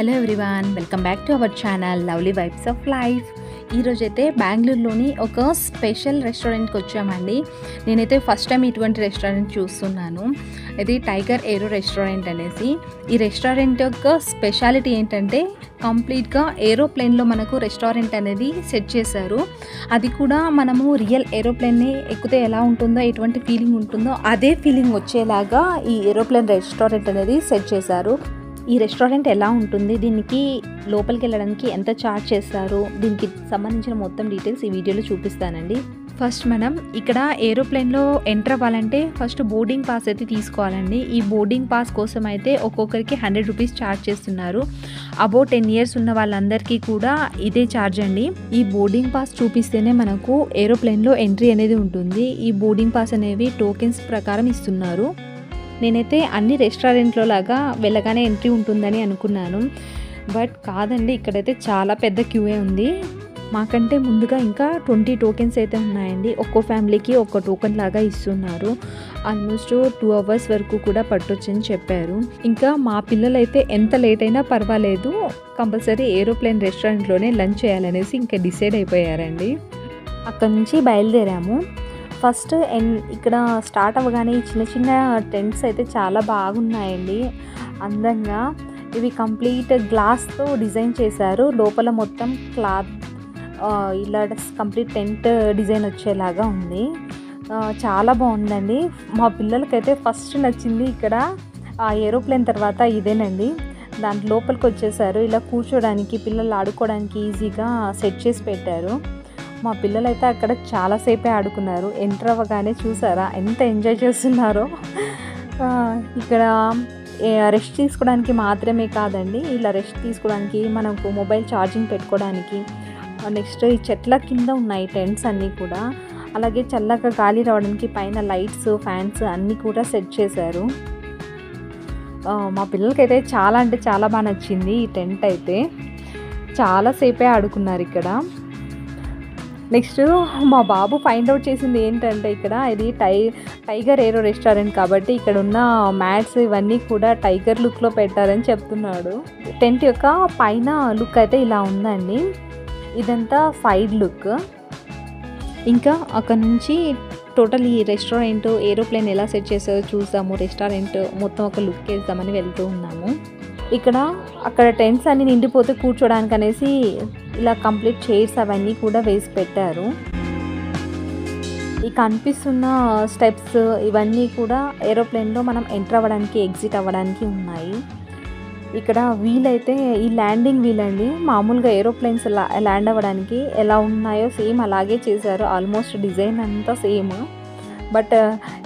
Hello everyone, welcome back to our channel lovely vibes of life. ఈరోజైతే బెంగళూరులోని ఒక special రెస్టారెంట్కి వచ్చామండి. నేనైతే ఫస్ట్ టైం ఇటువంటి రెస్టారెంట్ చూస్తున్నాను. ఇది టైగర్ ఏరో రెస్టారెంట్ అనేసి. ఈ రెస్టారెంట్ యొక్క స్పెషాలిటీ ఏంటంటే కంప్లీట్గా ఏరోప్లేన్లో మనకు రెస్టారెంట్ అనేది సెట్ చేశారు. అది కూడా మనము రియల్ ఏరోప్లేన్ని ఎక్కితే ఎలా ఉంటుందో, ఎటువంటి ఫీలింగ్ ఉంటుందో అదే ఫీలింగ్ వచ్చేలాగా ఈ ఏరోప్లేన్ రెస్టారెంట్ అనేది సెట్ చేశారు. ఈ రెస్టారెంట్ ఎలా ఉంటుంది, దీనికి లోపలికి వెళ్ళడానికి ఎంత ఛార్జ్ చేస్తారు, దీనికి సంబంధించిన మొత్తం డీటెయిల్స్ ఈ వీడియోలో చూపిస్తానండి. ఫస్ట్ మనం ఇక్కడ ఏరోప్లేన్లో ఎంటర్ అవ్వాలంటే ఫస్ట్ బోర్డింగ్ పాస్ అయితే తీసుకోవాలండి. ఈ బోర్డింగ్ పాస్ కోసం అయితే ఒక్కొక్కరికి 100 రూపీస్ ఛార్జ్ చేస్తున్నారు. అబౌట్ 10 years ఉన్న వాళ్ళందరికీ కూడా ఇదే ఛార్జ్ అండి. ఈ బోర్డింగ్ పాస్ చూపిస్తేనే మనకు ఏరోప్లేన్లో ఎంట్రీ అనేది ఉంటుంది. ఈ బోర్డింగ్ పాస్ అనేవి టోకెన్స్ ప్రకారం ఇస్తున్నారు. నేనైతే అన్ని రెస్టారెంట్లో లాగా వెళ్ళగానే ఎంట్రీ ఉంటుందని అనుకున్నాను, బట్ కాదండి. ఇక్కడైతే చాలా పెద్ద క్యూఏ ఉంది. మాకంటే ముందుగా ఇంకా 20 టోకెన్స్ అయితే ఉన్నాయండి. ఒక్కో ఫ్యామిలీకి ఒక్క టోకెన్ లాగా ఇస్తున్నారు. ఆల్మోస్ట్ 2 hours వరకు కూడా పట్టొచ్చని చెప్పారు. ఇంకా మా పిల్లలైతే ఎంత లేట్ అయినా పర్వాలేదు, కంపల్సరీ ఏరోప్లేన్ రెస్టారెంట్లోనే లంచ్ చేయాలనేసి ఇంకా డిసైడ్ అయిపోయారండి. అక్కడ నుంచి బయలుదేరాము. ఫస్ట్ ఇక్కడ స్టార్ట్ అవ్వగానే ఈ చిన్న చిన్న టెంట్స్ అయితే చాలా బాగున్నాయండి, అందంగా. ఇవి కంప్లీట్ గ్లాస్తో డిజైన్ చేశారు. లోపల మొత్తం క్లాత్ ఇలా కంప్లీట్ టెంట్ డిజైన్ వచ్చేలాగా ఉంది. చాలా బాగుందండి. మా పిల్లలకైతే ఫస్ట్ నచ్చింది ఇక్కడ ఆ ఏరోప్లేన్ తర్వాత ఇదేనండి. దాంట్లో లోపలికి వచ్చేసారు. ఇలా కూర్చోడానికి, పిల్లలు ఆడుకోవడానికి ఈజీగా సెట్ చేసి పెట్టారు. మా పిల్లలైతే అక్కడ చాలాసేపే ఆడుకున్నారు. ఎంటర్ అవ్వగానే చూసారా ఎంత ఎంజాయ్ చేస్తున్నారో. ఇక్కడ రెస్ట్ తీసుకోవడానికి మాత్రమే కాదండి, ఇలా రెస్ట్ తీసుకోవడానికి, మనకు మొబైల్ ఛార్జింగ్ పెట్టుకోవడానికి, నెక్స్ట్ ఈ చెట్ల కింద ఉన్నాయి టెంట్స్ అన్నీ కూడా. అలాగే చల్లగా గాలి రావడానికి పైన లైట్స్, ఫ్యాన్స్ అన్నీ కూడా సెట్ చేశారు. మా పిల్లలకైతే చాలా అంటే చాలా బాగా నచ్చింది ఈ టెంట్ అయితే. చాలాసేపే ఆడుకున్నారు ఇక్కడ. నెక్స్ట్ మా బాబు ఫైండ్ అవుట్ చేసింది ఏంటంటే, ఇక్కడ ఇది టైగర్ ఏరో రెస్టారెంట్ కాబట్టి ఇక్కడ ఉన్న మ్యాట్స్ ఇవన్నీ కూడా టైగర్ లుక్లో పెట్టారని చెప్తున్నాడు. టెంట్ యొక్క పైన లుక్ అయితే ఇలా ఉందండి. ఇదంతా సైడ్ లుక్. ఇంకా అక్కడ నుంచి టోటల్ ఈ రెస్టారెంట్ ఏరోప్లేన్ ఎలా సెట్ చేసారో చూసాము. రెస్టారెంట్ మొత్తం ఒక లుక్ వేద్దామని వెళ్తూ ఉన్నాము. అక్కడ టెంట్స్ అన్నీ నిండిపోతే కూర్చోడానికి అనేసి ఇలా కంప్లీట్ చైర్స్ అవన్నీ కూడా వేసి పెట్టారు. ఈ కనిపిస్తున్న స్టెప్స్ ఇవన్నీ కూడా ఏరోప్లేన్లో మనం ఎంటర్ అవ్వడానికి, ఎగ్జిట్ అవ్వడానికి ఉన్నాయి. ఇక్కడ వీల్ అయితే ఈ ల్యాండింగ్ వీల్ అండి. మామూలుగా ఏరోప్లేన్స్ ల్యాండ్ అవ్వడానికి ఎలా ఉన్నాయో సేమ్ అలాగే చేశారు. ఆల్మోస్ట్ డిజైన్ అంతా సేమ్, బట్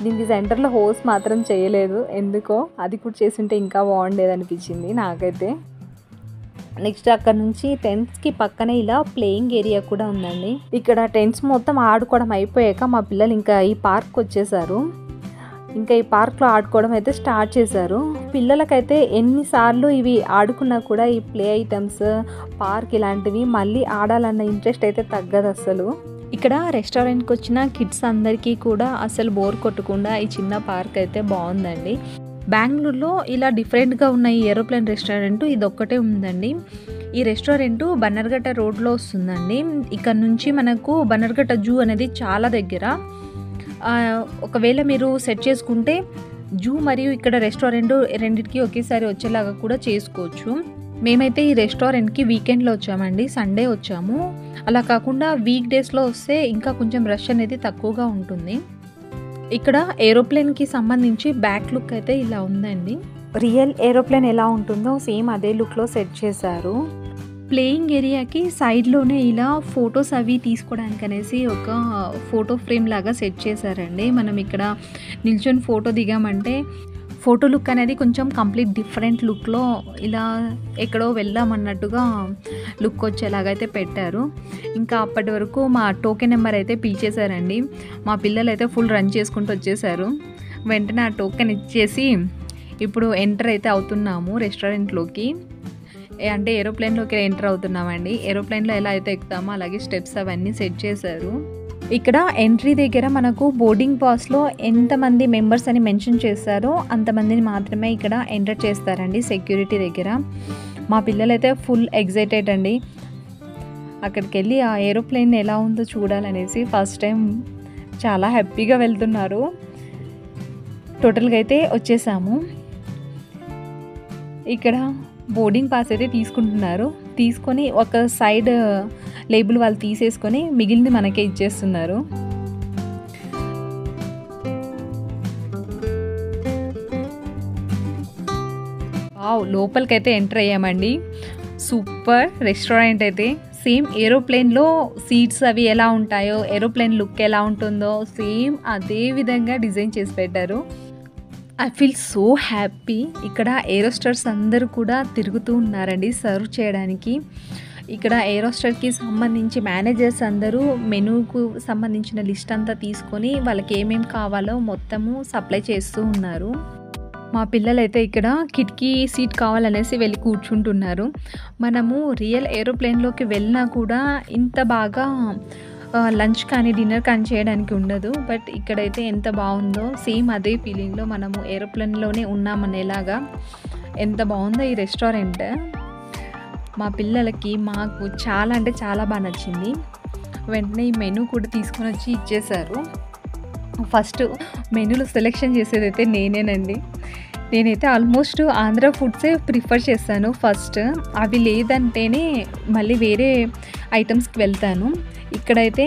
దీనికి సెంటర్లో హోస్ మాత్రం చేయలేదు. ఎందుకో అది కూడా చేస్తుంటే ఇంకా బాగుండేది అనిపించింది నాకైతే. నెక్స్ట్ అక్కడ నుంచి టెంట్స్కి పక్కనే ఇలా ప్లేయింగ్ ఏరియా కూడా ఉందండి. ఇక్కడ టెంట్స్ మొత్తం ఆడుకోవడం అయిపోయాక మా పిల్లలు ఇంకా ఈ పార్క్ వచ్చేసారు. ఇంకా ఈ పార్క్లో ఆడుకోవడం అయితే స్టార్ట్ చేశారు. పిల్లలకైతే ఎన్నిసార్లు ఇవి ఆడుకున్నా కూడా ఈ ప్లే ఐటమ్స్, పార్క్ ఇలాంటివి మళ్ళీ ఆడాలన్న ఇంట్రెస్ట్ అయితే తగ్గదు అసలు. ఇక్కడ రెస్టారెంట్కి వచ్చిన కిడ్స్ అందరికీ కూడా అసలు బోర్ కొట్టకుండా ఈ చిన్న పార్క్ అయితే బాగుందండి. బెంగళూరులో ఇలా డిఫరెంట్గా ఉన్న ఈ ఏరోప్లేన్ రెస్టారెంట్ ఇదొక్కటే ఉందండి. ఈ రెస్టారెంట్ బన్నర్ఘట్ట రోడ్లో వస్తుందండి. ఇక్కడ నుంచి మనకు బన్నర్ఘట్ట జూ అనేది చాలా దగ్గర. ఒకవేళ మీరు సెట్ చేసుకుంటే జూ మరియు ఇక్కడ రెస్టారెంట్ రెండింటికి ఒకేసారి వచ్చేలాగా కూడా చేసుకోవచ్చు. మేమైతే ఈ రెస్టారెంట్కి వీకెండ్లో వచ్చామండి, సండే వచ్చాము. అలా కాకుండా వీక్ డేస్లో వస్తే ఇంకా కొంచెం రష్ అనేది తక్కువగా ఉంటుంది. ఇక్కడ ఏరోప్లేన్కి సంబంధించి బ్యాక్ లుక్ అయితే ఇలా ఉందండి. రియల్ ఏరోప్లేన్ ఎలా ఉంటుందో సేమ్ అదే లుక్లో సెట్ చేశారు. ప్లేయింగ్ ఏరియాకి సైడ్లోనే ఇలా ఫొటోస్ అవి తీసుకోవడానికి అనేసి ఒక ఫోటో ఫ్రేమ్ లాగా సెట్ చేశారండి. మనం ఇక్కడ నిల్చొని ఫోటో దిగామంటే ఫోటో లుక్ అనేది కొంచెం కంప్లీట్ డిఫరెంట్ లుక్లో ఇలా ఎక్కడో వెళ్దామన్నట్టుగా లుక్ వచ్చేలాగైతే పెట్టారు. ఇంకా అప్పటి వరకు మా టోకెన్ నెంబర్ అయితే పిలిచేశారండి. మా పిల్లలు అయితే ఫుల్ రన్ చేసుకుంటూ వచ్చేసారు. వెంటనే ఆ టోకెన్ ఇచ్చేసి ఇప్పుడు ఎంటర్ అయితే అవుతున్నాము రెస్టారెంట్లోకి. అంటే ఏరోప్లేన్లోకి ఎంటర్ అవుతున్నామండి. ఏరోప్లేన్లో ఎలా అయితే ఎక్కుతామో అలాగే స్టెప్స్ అవన్నీ సెట్ చేశారు. ఇక్కడ ఎంట్రీ దగ్గర మనకు బోర్డింగ్ పాస్లో ఎంతమంది మెంబర్స్ అని మెన్షన్ చేస్తారో అంతమందిని మాత్రమే ఇక్కడ ఎంటర్ చేస్తారండి సెక్యూరిటీ దగ్గర. మా పిల్లలైతే ఫుల్ ఎగ్జైటెడ్ అండి. అక్కడికి వెళ్ళి ఆ ఏరోప్లేన్ ఎలా ఉందో చూడాలనేసి ఫస్ట్ టైం చాలా హ్యాపీగా వెళ్తున్నారు. టోటల్గా అయితే వచ్చేసాము. ఇక్కడ బోర్డింగ్ పాస్ అయితే తీసుకుంటున్నారు. తీసుకొని ఒక సైడ్ లేబుల్ వాళ్ళు తీసేసుకొని మిగిలింది మనకే ఇచ్చేస్తున్నారు. లోపలికైతే ఎంటర్ అయ్యామండి. సూపర్ రెస్టారెంట్ అయితే. సేమ్ ఏరోప్లేన్లో సీట్స్ అవి ఎలా ఉంటాయో, ఏరోప్లేన్ లుక్ ఎలా ఉంటుందో సేమ్ అదే విధంగా డిజైన్ చేసి పెట్టారు. I feel so happy. ఇక్కడ ఏరోస్టార్స్ అందరూ కూడా తిరుగుతూ ఉన్నారండి సర్వ్ చేయడానికి. ఇక్కడ ఏరోస్టార్కి సంబంధించి మేనేజర్స్ అందరూ మెనూకు సంబంధించిన లిస్ట్ అంతా తీసుకొని వాళ్ళకి ఏమేమి కావాలో మొత్తము సప్లై చేస్తూ ఉన్నారు. మా పిల్లలైతే ఇక్కడ కిటికీ సీట్ కావాలనేసి వెళ్ళి కూర్చుంటున్నారు. మనము రియల్ ఏరోప్లేన్లోకి వెళ్ళినా కూడా ఇంత బాగా లంచ్ కానీ డిన్నర్ కానీ చేయడానికి ఉండదు. బట్ ఇక్కడైతే ఎంత బాగుందో సేమ్ అదే ఫీలింగ్లో మనము ఏరోప్లేన్లోనే ఉన్నామనేలాగా ఎంత బాగుందో ఈ రెస్టారెంట్. మా పిల్లలకి మాకు చాలా అంటే చాలా బాగా నచ్చింది. వెంటనే ఈ మెనూ కూడా తీసుకొని వచ్చి ఇచ్చేశారు. ఫస్ట్ మెనూలో సెలెక్షన్ చేసేదైతే నేనేనండి. నేనైతే ఆల్మోస్ట్ ఆంధ్ర ఫుడ్సే ప్రిఫర్ చేస్తాను ఫస్ట్. అవి లేదంటేనే మళ్ళీ వేరే ఐటమ్స్కి వెళ్తాను. ఇక్కడైతే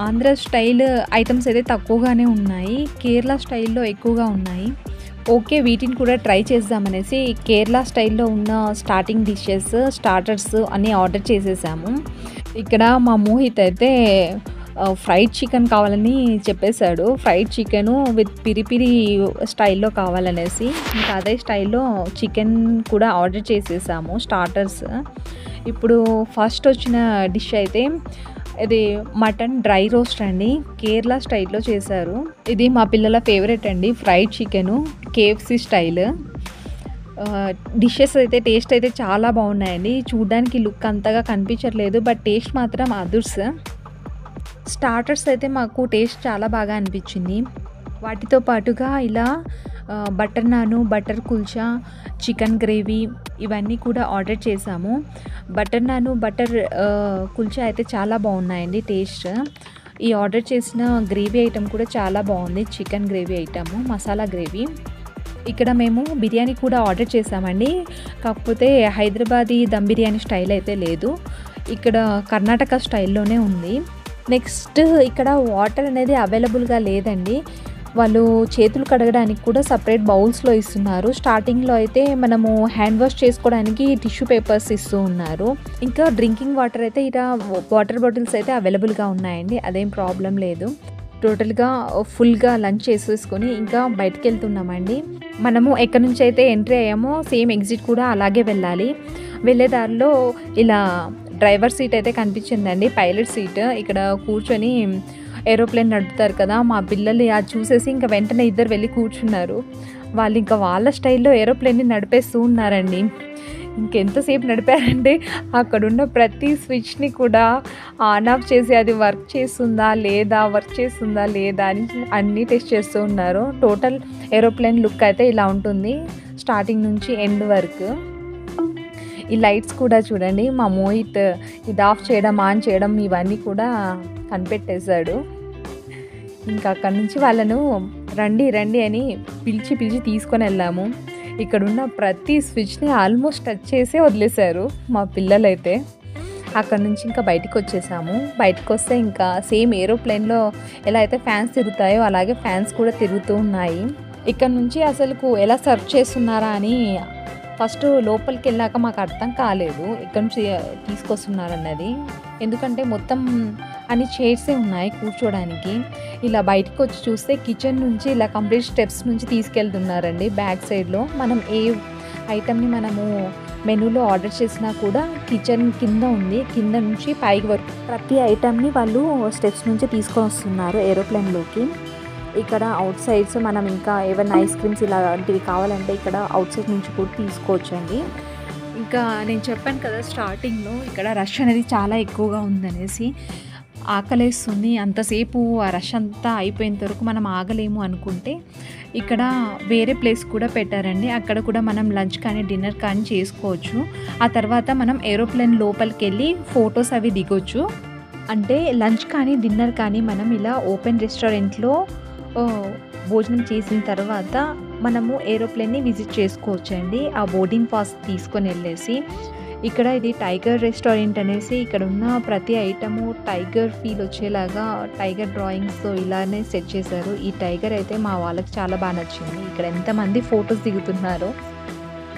ఆంధ్ర స్టైల్ ఐటమ్స్ అయితే తక్కువగానే ఉన్నాయి, కేరళ స్టైల్లో ఎక్కువగా ఉన్నాయి. ఓకే, వీటిని కూడా ట్రై చేద్దామనేసి కేరళ స్టైల్లో ఉన్న స్టార్టింగ్ డిషెస్, స్టార్టర్స్ అన్నీ ఆర్డర్ చేసేసాము. ఇక్కడ మా మోహిత్ అయితే ఫ్రైడ్ చికెన్ కావాలని చెప్పేశాడు. ఫ్రైడ్ చికెను విత్ పిరి పిరి స్టైల్లో కావాలనేసి ఇంకా అదే స్టైల్లో చికెన్ కూడా ఆర్డర్ చేసేసాము స్టార్టర్స్. ఇప్పుడు ఫస్ట్ వచ్చిన డిష్ అయితే ఇది మటన్ డ్రై రోస్ట్ అండి, కేరళ స్టైల్లో చేశారు. ఇది మా పిల్లల ఫేవరెట్ అండి, fried chicken KFC style. Dishes అయితే టేస్ట్ అయితే చాలా బాగున్నాయండి. చూడడానికి లుక్ అంతగా కనిపించట్లేదు, బట్ టేస్ట్ మాత్రం అదుర్స్. స్టార్టర్స్ అయితే మాకు టేస్ట్ చాలా బాగా అనిపించింది. వాటితో పాటుగా ఇలా బటర్ నాను, బటర్ కుల్చా, చికెన్ గ్రేవీ ఇవన్నీ కూడా ఆర్డర్ చేసాము. బటర్ నాను, బటర్ కుల్చా అయితే చాలా బాగున్నాయండి టేస్ట్. ఈ ఆర్డర్ చేసిన గ్రేవీ ఐటమ్ కూడా చాలా బాగుంది, chicken gravy item, masala gravy. ఇక్కడ మేము బిర్యానీ కూడా ఆర్డర్ చేసామండి. కాకపోతే హైదరాబాదీ దమ్ బిర్యానీ స్టైల్ అయితే లేదు, ఇక్కడ కర్ణాటక స్టైల్లోనే ఉంది. నెక్స్ట్ ఇక్కడ వాటర్ అనేది అవైలబుల్గా లేదండి. వాళ్ళు చేతులు కడగడానికి కూడా సపరేట్ బౌల్స్లో ఇస్తున్నారు. స్టార్టింగ్లో అయితే మనము హ్యాండ్ వాష్ చేసుకోవడానికి టిష్యూ పేపర్స్ ఇస్తూ ఉన్నారు. ఇంకా డ్రింకింగ్ వాటర్ అయితే ఇలా వాటర్ బాటిల్స్ అయితే అవైలబుల్గా ఉన్నాయండి, అదేం ప్రాబ్లం లేదు. టోటల్గా ఫుల్గా లంచ్ చేసేసుకొని ఇంకా బయటకు వెళ్తున్నామండి. మనము ఎక్కడి నుంచి అయితే ఎంట్రీ అయ్యామో సేమ్ ఎగ్జిట్ కూడా అలాగే వెళ్ళాలి. వెళ్ళే దారిలో ఇలా డ్రైవర్ సీట్ అయితే కనిపించిందండి, పైలట్ సీట్. ఇక్కడ కూర్చొని ఏరోప్లేన్ నడుపుతారు కదా, మా పిల్లలు అది చూసేసి ఇంకా వెంటనే ఇద్దరు వెళ్ళి కూర్చున్నారు. వాళ్ళు ఇంకా వాళ్ళ స్టైల్లో ఏరోప్లేన్ని నడిపేస్తూ ఉన్నారండి. ఇంకెంతసేపు నడిపారంటే అక్కడున్న ప్రతి స్విచ్ని కూడా ఆన్ ఆఫ్ చేసి అది వర్క్ చేస్తుందా లేదా అని అన్నీ టెస్ట్ చేస్తూ ఉన్నారు. టోటల్ ఏరోప్లేన్ లుక్ అయితే ఇలా ఉంటుంది స్టార్టింగ్ నుంచి ఎండ్ వరకు. ఈ లైట్స్ కూడా చూడండి, మా మోహిత్ ఇది ఆఫ్ చేయడం ఆన్ చేయడం ఇవన్నీ కూడా కనిపెట్టేశాడు. ఇంకా అక్కడి నుంచి వాళ్ళను రండి అని పిలిచి తీసుకొని వెళ్ళాము. ఇక్కడున్న ప్రతి స్విచ్ని ఆల్మోస్ట్ టచ్ చేసే వదిలేశారు మా పిల్లలైతే. అక్కడ నుంచి ఇంకా బయటకు వచ్చేసాము. బయటకు వస్తే ఇంకా సేమ్ ఏరోప్లేన్లో ఎలా అయితే ఫ్యాన్స్ తిరుగుతాయో అలాగే ఫ్యాన్స్ కూడా తిరుగుతూ ఉన్నాయి. ఇక్కడ నుంచి అసలుకు ఎలా సర్వ్ చేస్తున్నారా అని ఫస్ట్ లోపలికి వెళ్ళాక మాకు అర్థం కాలేదు ఎక్కడి నుంచి తీసుకొస్తున్నారన్నది. ఎందుకంటే మొత్తం అన్ని చైర్సే ఉన్నాయి కూర్చోడానికి. ఇలా బయటకు వచ్చి చూస్తే కిచెన్ నుంచి ఇలా కంప్లీట్ స్టెప్స్ నుంచి తీసుకెళ్తున్నారండి. బ్యాక్ సైడ్లో మనం ఏ ఐటమ్ని మనము మెనూలో ఆర్డర్ చేసినా కూడా కిచెన్ కింద ఉంది, కింద నుంచి పైకి వరకు ప్రతి ఐటమ్ని వాళ్ళు స్టెప్స్ నుంచి తీసుకొని వస్తున్నారు ఏరోప్లేన్లోకి. ఇక్కడ అవుట్ సైడ్స్ మనం ఇంకా ఏమైనా ఐస్ క్రీమ్స్ ఇలాంటివి కావాలంటే ఇక్కడ అవుట్ సైడ్ నుంచి కూడా తీసుకోవచ్చండి. ఇంకా నేను చెప్పాను కదా స్టార్టింగ్లో ఇక్కడ రష్ అనేది చాలా ఎక్కువగా ఉందనేసి. ఆకలేస్తుంది, అంతసేపు ఆ రష్ అంతా అయిపోయేంత వరకు మనం ఆగలేము అనుకుంటే ఇక్కడ వేరే ప్లేస్ కూడా పెట్టారండి. అక్కడ కూడా మనం లంచ్ కానీ డిన్నర్ కానీ చేసుకోవచ్చు. ఆ తర్వాత మనం ఏరోప్లేన్ లోపలికెళ్ళి ఫొటోస్ అవి దిగొచ్చు. అంటే లంచ్ కానీ డిన్నర్ కానీ మనం ఇలా ఓపెన్ రెస్టారెంట్లో భోజనం చేసిన తర్వాత మనము ఏరోప్లేన్ని విజిట్ చేసుకోవచ్చండి. ఆ బోర్డింగ్ పాస్ తీసుకొని వెళ్ళేసి ఇక్కడ ఇది టైగర్ రెస్టారెంట్ అనేసి ఇక్కడ ఉన్న ప్రతి ఐటము టైగర్ ఫీల్ వచ్చేలాగా టైగర్ డ్రాయింగ్స్తో ఇలానే సెట్ చేశారు. ఈ టైగర్ అయితే మా వాళ్ళకి చాలా బాగా నచ్చింది. ఇక్కడ ఎంతమంది ఫొటోస్ దిగుతున్నారో,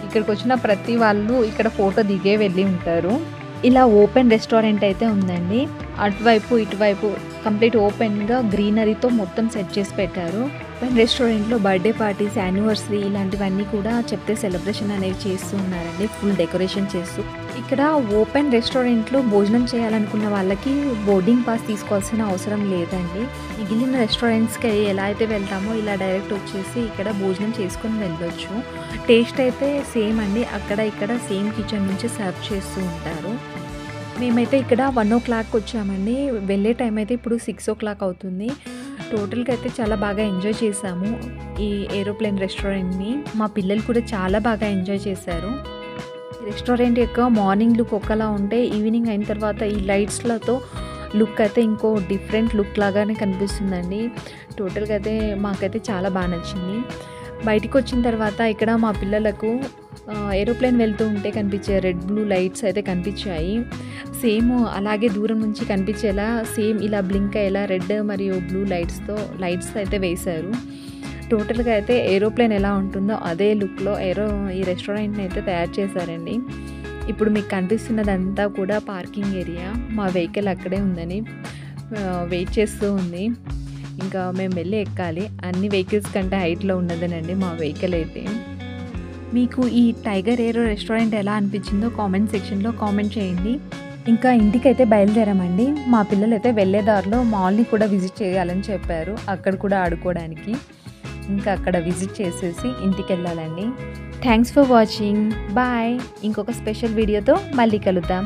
ఇక్కడికి వచ్చిన ప్రతి వాళ్ళు ఇక్కడ ఫోటో దిగే వెళ్ళి ఉంటారు. ఇలా ఓపెన్ రెస్టారెంట్ అయితే ఉందండి. అటువైపు ఇటువైపు కంప్లీట్ ఓపెన్గా గ్రీనరీతో మొత్తం సెట్ చేసి పెట్టారు. ఓపెన్ రెస్టారెంట్లో బర్త్డే పార్టీస్, యానివర్సరీ ఇలాంటివన్నీ కూడా చెప్తే సెలబ్రేషన్ అనేవి చేస్తూ ఉన్నారండి, ఫుల్ డెకరేషన్ చేస్తూ. ఇక్కడ ఓపెన్ రెస్టారెంట్లో భోజనం చేయాలనుకున్న వాళ్ళకి బోర్డింగ్ పాస్ తీసుకోవాల్సిన అవసరం లేదండి. మిగిలిన రెస్టారెంట్స్కి ఎలా అయితే వెళ్తామో ఇలా డైరెక్ట్ వచ్చేసి ఇక్కడ భోజనం చేసుకొని వెళ్ళొచ్చు. టేస్ట్ అయితే సేమ్ అండి, అక్కడ ఇక్కడ సేమ్ కిచెన్ నుంచి సర్వ్ చేస్తూ ఉంటారు. మేమైతే ఇక్కడ 1 o'clock వచ్చామండి. వెళ్ళే టైం అయితే ఇప్పుడు 6 o'clock అవుతుంది. టోటల్గా అయితే చాలా బాగా ఎంజాయ్ చేసాము ఈ ఏరోప్లేన్ రెస్టారెంట్ని. మా పిల్లలు కూడా చాలా బాగా ఎంజాయ్ చేశారు. రెస్టారెంట్ యొక్క మార్నింగ్ లుక్ ఒకలా ఉంటే ఈవినింగ్ అయిన తర్వాత ఈ లైట్స్లతో లుక్ అయితే ఇంకో డిఫరెంట్ లుక్ లాగానే కనిపిస్తుందండి. టోటల్గా అయితే మాకైతే చాలా బాగా నచ్చింది. బయటికి వచ్చిన తర్వాత ఇక్కడ మా పిల్లలకు ఏరోప్లేన్ వెళ్తూ ఉంటే కనిపించే రెడ్ బ్లూ లైట్స్ అయితే కనిపించాయి. సేమ్ అలాగే దూరం నుంచి కనిపించేలా సేమ్ ఇలా బ్లింక్ అయ్యేలా రెడ్ మరియు బ్లూ లైట్స్ అయితే వేశారు. టోటల్గా అయితే ఏరోప్లేన్ ఎలా ఉంటుందో అదే లుక్లో ఈ రెస్టారెంట్ని అయితే తయారు చేశారండి. ఇప్పుడు మీకు కనిపిస్తున్నదంతా కూడా పార్కింగ్ ఏరియా. మా వెహికల్ అక్కడే ఉందని వెయిట్ చేస్తూ ఉంది. ఇంకా మేము వెళ్ళి ఎక్కాలి. అన్ని వెహికల్స్ కంటే హైట్లో ఉన్నదేనండి మా వెహికల్ అయితే. మీకు ఈ టైగర్ ఏరో రెస్టారెంట్ ఎలా అనిపించిందో కామెంట్ సెక్షన్లో కామెంట్ చేయండి. ఇంకా ఇంటికైతే బయలుదేరామండి. మా పిల్లలు అయితే వెళ్ళే దారిలో మాల్ని కూడా విజిట్ చేయాలని చెప్పారు, అక్కడ కూడా ఆడుకోవడానికి. ఇంకా అక్కడ విజిట్ చేసేసి ఇంటికి వెళ్ళాలండి. Thanks for watching. బాయ్. ఇంకొక స్పెషల్ వీడియోతో మళ్ళీ కలుద్దాం.